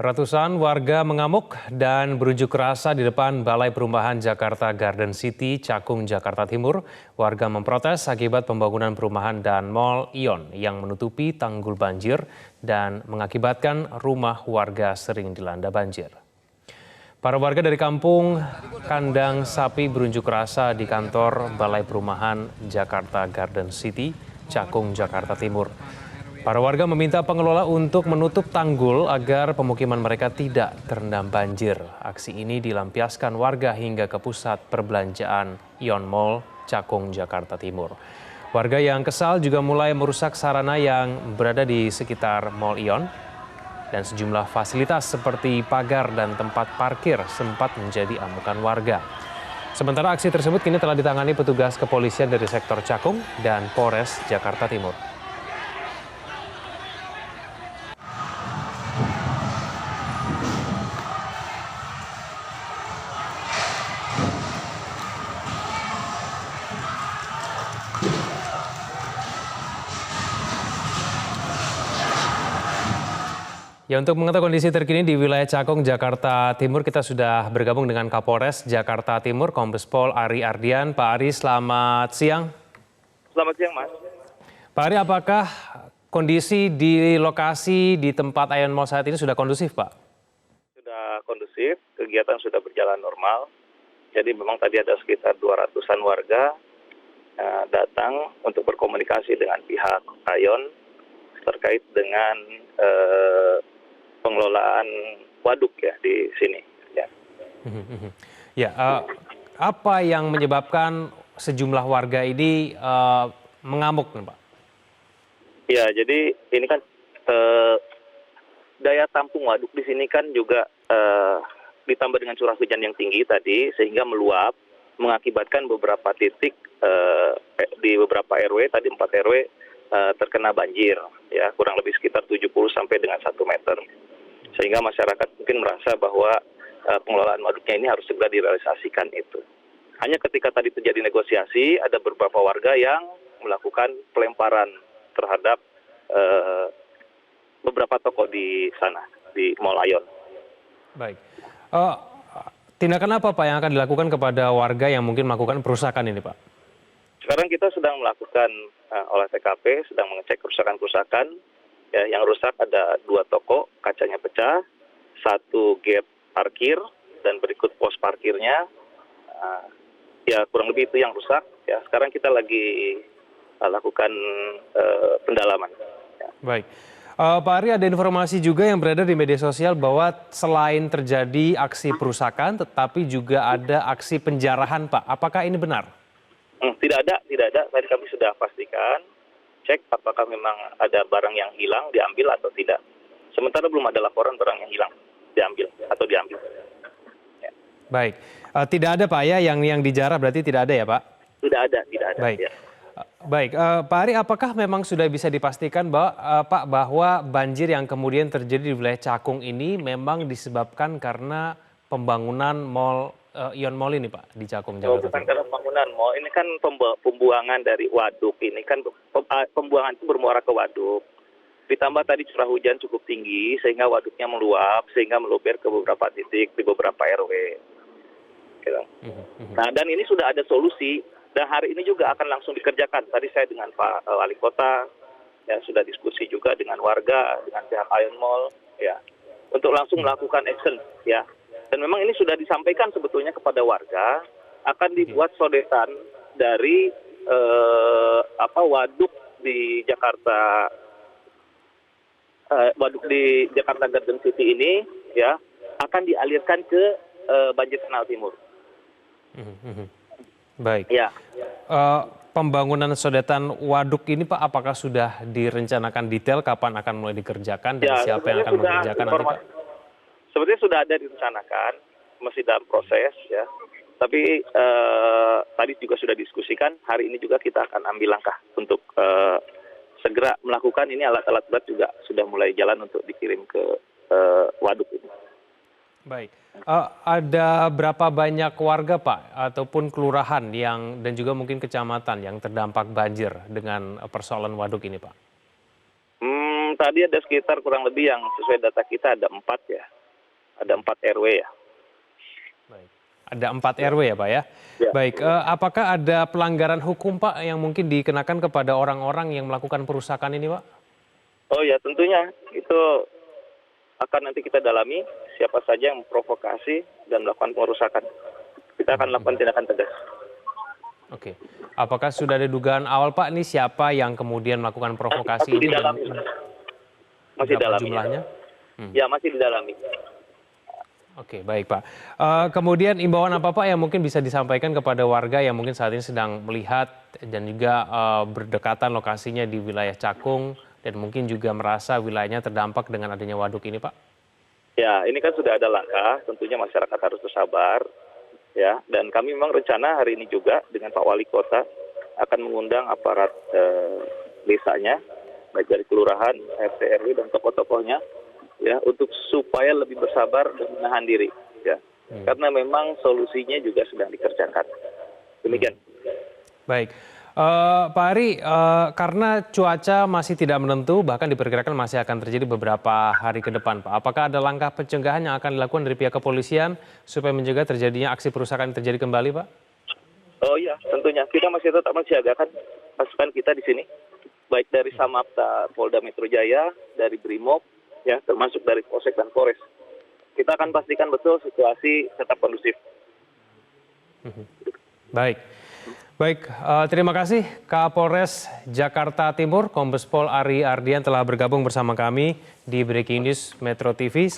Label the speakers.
Speaker 1: Ratusan warga mengamuk dan berunjuk rasa di depan Balai Perumahan Jakarta Garden City, Cakung, Jakarta Timur. Warga memprotes akibat pembangunan perumahan dan Mall Ion yang menutupi tanggul banjir dan mengakibatkan rumah warga sering dilanda banjir. Para warga dari kampung Kandang Sapi berunjuk rasa di kantor Balai Perumahan Jakarta Garden City, Cakung, Jakarta Timur. Para warga meminta pengelola untuk menutup tanggul agar pemukiman mereka tidak terendam banjir. Aksi ini dilampiaskan warga hingga ke pusat perbelanjaan Ion Mall, Cakung, Jakarta Timur. Warga yang kesal juga mulai merusak sarana yang berada di sekitar Mall Ion dan sejumlah fasilitas seperti pagar dan tempat parkir sempat menjadi amukan warga. Sementara aksi tersebut kini telah ditangani petugas kepolisian dari sektor Cakung dan Polres Jakarta Timur. Ya, untuk mengetahui kondisi terkini di wilayah Cakung, Jakarta Timur, kita sudah bergabung dengan Kapolres Jakarta Timur, Kombes Pol Ari Ardian. Pak Ari, selamat siang.
Speaker 2: Selamat siang, Mas.
Speaker 1: Pak Ari, apakah kondisi di lokasi di tempat Ion Mall saat ini sudah kondusif, Pak?
Speaker 2: Sudah kondusif, kegiatan sudah berjalan normal. Jadi memang tadi ada sekitar 200-an warga datang untuk berkomunikasi dengan pihak Ion terkait dengan pengelolaan waduk ya di sini. Ya.
Speaker 1: Ya, apa yang menyebabkan sejumlah warga ini mengamuk, Pak?
Speaker 2: Ya, jadi ini kan daya tampung waduk di sini kan juga ditambah dengan curah hujan yang tinggi tadi sehingga meluap mengakibatkan beberapa titik di beberapa RW tadi 4 RW terkena banjir ya kurang lebih sekitar 70 sampai dengan 1 meter. Sehingga masyarakat mungkin merasa bahwa pengelolaan waduknya ini harus segera direalisasikan itu. Hanya ketika tadi terjadi negosiasi, ada beberapa warga yang melakukan pelemparan terhadap beberapa toko di sana, di Mall Ion.
Speaker 1: Baik. Tindakan apa, Pak, yang akan dilakukan kepada warga yang mungkin melakukan perusakan ini, Pak?
Speaker 2: Sekarang kita sedang melakukan olah TKP, sedang mengecek kerusakan-kerusakan. Ya, yang rusak ada 2 toko, kacanya pecah, 1 gate parkir, dan berikut pos parkirnya. Ya, kurang lebih itu yang rusak. Ya, sekarang kita lagi lakukan pendalaman. Ya.
Speaker 1: Baik. Pak Ari, ada informasi juga yang beredar di media sosial bahwa selain terjadi aksi perusakan, tetapi juga ada aksi penjarahan, Pak. Apakah ini benar?
Speaker 2: Tidak ada. Tadi kami sudah pastikan, cek apakah memang ada barang yang hilang, diambil atau tidak. Sementara belum ada laporan barang yang hilang, diambil. Ya.
Speaker 1: Baik. Tidak ada, Pak, ya, yang dijarah berarti tidak ada ya, Pak?
Speaker 2: Tidak ada.
Speaker 1: Baik.
Speaker 2: Ya.
Speaker 1: Baik, Pak Ari, apakah memang sudah bisa dipastikan bahwa banjir yang kemudian terjadi di wilayah Cakung ini memang disebabkan karena pembangunan Mall Ion Mall ini, Pak, di Cakung, Jakarta Timur?
Speaker 2: Bukan karena pembangunan mall, ini kan pembuangan dari waduk. Ini kan pembuangan itu bermuara ke waduk. Ditambah tadi curah hujan cukup tinggi sehingga waduknya meluap, sehingga meluber ke beberapa titik di beberapa RW. Gitu. Nah, dan ini sudah ada solusi. Dan hari ini juga akan langsung dikerjakan. Tadi saya dengan Pak Wali Kota ya sudah diskusi juga dengan warga, dengan pihak Ion Mall ya untuk langsung melakukan action ya. Dan memang ini sudah disampaikan sebetulnya kepada warga akan dibuat sodetan dari waduk di Jakarta Garden City ini ya akan dialirkan ke Banjir Kanal Timur.
Speaker 1: Baik.
Speaker 2: Ya.
Speaker 1: Pembangunan sodetan waduk ini, Pak, apakah sudah direncanakan detail kapan akan mulai dikerjakan dan siapa yang akan mengerjakan nanti, Pak?
Speaker 2: Sebenarnya sudah ada direncanakan, masih dalam proses ya. Tapi tadi juga sudah diskusikan, hari ini juga kita akan ambil langkah untuk segera melakukan ini. Alat-alat berat juga sudah mulai jalan untuk dikirim ke waduk ini.
Speaker 1: Baik. Ada berapa banyak warga, Pak, ataupun kelurahan dan juga mungkin kecamatan yang terdampak banjir dengan persoalan waduk ini, Pak?
Speaker 2: Tadi ada sekitar kurang lebih yang sesuai data kita ada 4 ya. Ada 4 RW ya.
Speaker 1: Baik. Ada 4 RW ya Pak ya?
Speaker 2: Ya.
Speaker 1: Baik, apakah ada pelanggaran hukum Pak yang mungkin dikenakan kepada orang-orang yang melakukan perusakan ini Pak?
Speaker 2: Oh ya, tentunya itu akan nanti kita dalami siapa saja yang memprovokasi dan melakukan pengerusakan. Kita akan lakukan tindakan tegas.
Speaker 1: Oke, apakah sudah ada dugaan awal Pak, ini siapa yang kemudian melakukan provokasi
Speaker 2: Masih
Speaker 1: ini?
Speaker 2: didalami. Masih
Speaker 1: Berapa
Speaker 2: didalami.
Speaker 1: jumlahnya?
Speaker 2: Ya, masih didalami.
Speaker 1: Oke, baik Pak. Kemudian imbauan apa Pak yang mungkin bisa disampaikan kepada warga yang mungkin saat ini sedang melihat dan juga berdekatan lokasinya di wilayah Cakung dan mungkin juga merasa wilayahnya terdampak dengan adanya waduk ini Pak?
Speaker 2: Ya, ini kan sudah ada langkah, tentunya masyarakat harus bersabar. Ya, dan kami memang rencana hari ini juga dengan Pak Wali Kota akan mengundang aparat desanya, baik dari kelurahan, RT, RW dan tokoh-tokohnya, ya, untuk supaya lebih bersabar dan menahan diri, ya, karena memang solusinya juga sedang dikerjakan. Demikian.
Speaker 1: Baik, Pak Ari, karena cuaca masih tidak menentu, bahkan diperkirakan masih akan terjadi beberapa hari ke depan, Pak. Apakah ada langkah pencegahan yang akan dilakukan dari pihak kepolisian supaya mencegah terjadinya aksi perusakan yang terjadi kembali, Pak?
Speaker 2: Oh iya, tentunya kita masih tetap mensiagakan pasukan kita di sini, baik dari Samapta Polda Metro Jaya, dari Brimob, ya, termasuk dari Polsek dan Polres. Kita akan pastikan betul situasi tetap kondusif.
Speaker 1: Baik. Baik, terima kasih Kapolres Jakarta Timur, Kombes Pol Ari Ardian telah bergabung bersama kami di Breaking News Metro TV.